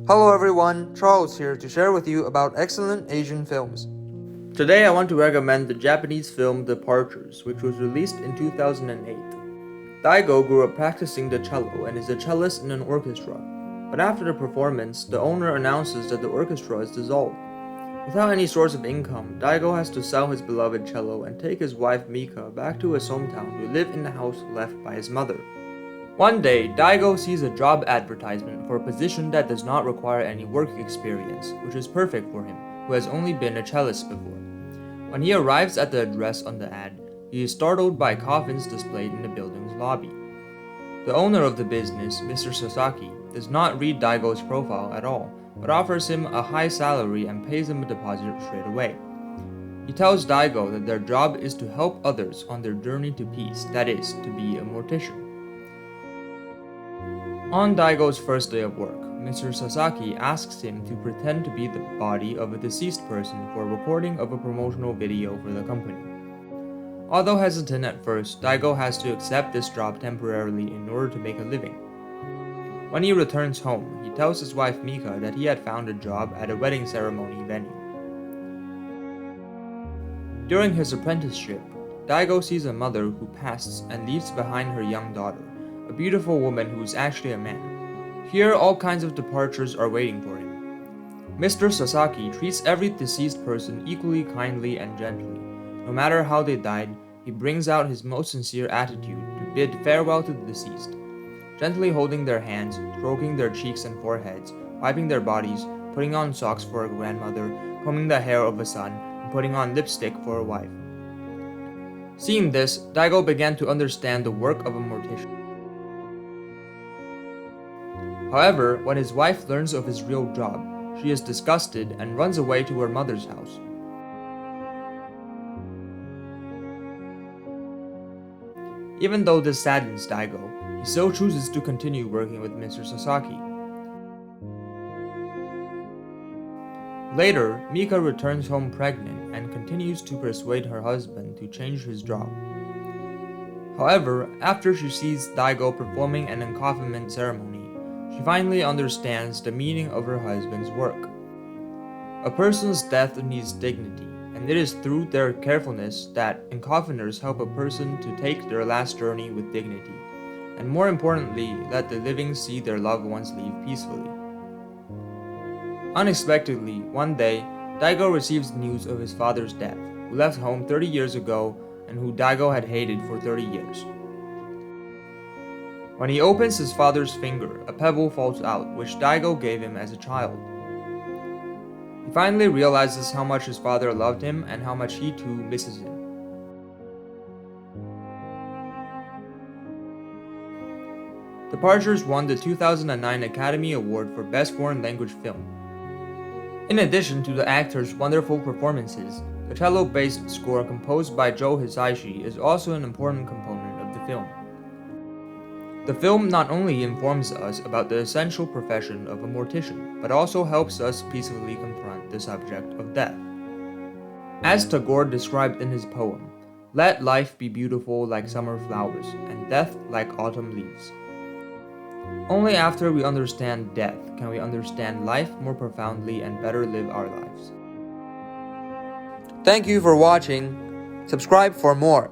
Hello everyone, Charles here to share with you about excellent Asian films. Today I want to recommend the Japanese film Departures, which was released in 2008. Daigo grew up practicing the cello and is a cellist in an orchestra, but after the performance, the owner announces that the orchestra is dissolved. Without any source of income, Daigo has to sell his beloved cello and take his wife Mika back to his hometown to live in the house left by his mother. One day, Daigo sees a job advertisement for a position that does not require any work experience, which is perfect for him, who has only been a cellist before. When he arrives at the address on the ad, he is startled by coffins displayed in the building's lobby. The owner of the business, Mr. Sasaki, does not read Daigo's profile at all, but offers him a high salary and pays him a deposit straight away. He tells Daigo that their job is to help others on their journey to peace, that is, to be a mortician. On Daigo's first day of work, Mr. Sasaki asks him to pretend to be the body of a deceased person for a recording of a promotional video for the company. Although hesitant at first, Daigo has to accept this job temporarily in order to make a living. When he returns home, he tells his wife Mika that he had found a job at a wedding ceremony venue. During his apprenticeship, Daigo sees a mother who passes and leaves behind her young daughter, a beautiful woman who is actually a man. Here, all kinds of departures are waiting for him. Mr. Sasaki treats every deceased person equally kindly and gently. No matter how they died, he brings out his most sincere attitude to bid farewell to the deceased, gently holding their hands, stroking their cheeks and foreheads, wiping their bodies, putting on socks for a grandmother, combing the hair of a son, and putting on lipstick for a wife. Seeing this, Daigo began to understand the work of a mortician. However, when his wife learns of his real job, she is disgusted and runs away to her mother's house. Even though this saddens Daigo, he still chooses to continue working with Mr. Sasaki. Later, Mika returns home pregnant and continues to persuade her husband to change his job. However, after she sees Daigo performing an encoffinment ceremony, she finally understands the meaning of her husband's work. A person's death needs dignity, and it is through their carefulness that encoffiners help a person to take their last journey with dignity, and more importantly, let the living see their loved ones leave peacefully. Unexpectedly, one day, Daigo receives news of his father's death, who left home 30 years ago and who Daigo had hated for 30 years. When he opens his father's finger, a pebble falls out, which Daigo gave him as a child. He finally realizes how much his father loved him and how much he too misses him. Departures won the 2009 Academy Award for Best Foreign Language Film. In addition to the actors' wonderful performances, the cello-based score composed by Joe Hisaishi is also an important component of the film. The film not only informs us about the essential profession of a mortician, but also helps us peacefully confront the subject of death. As Tagore described in his poem, "Let life be beautiful like summer flowers, and death like autumn leaves." Only after we understand death can we understand life more profoundly and better live our lives. Thank you for watching. Subscribe for more.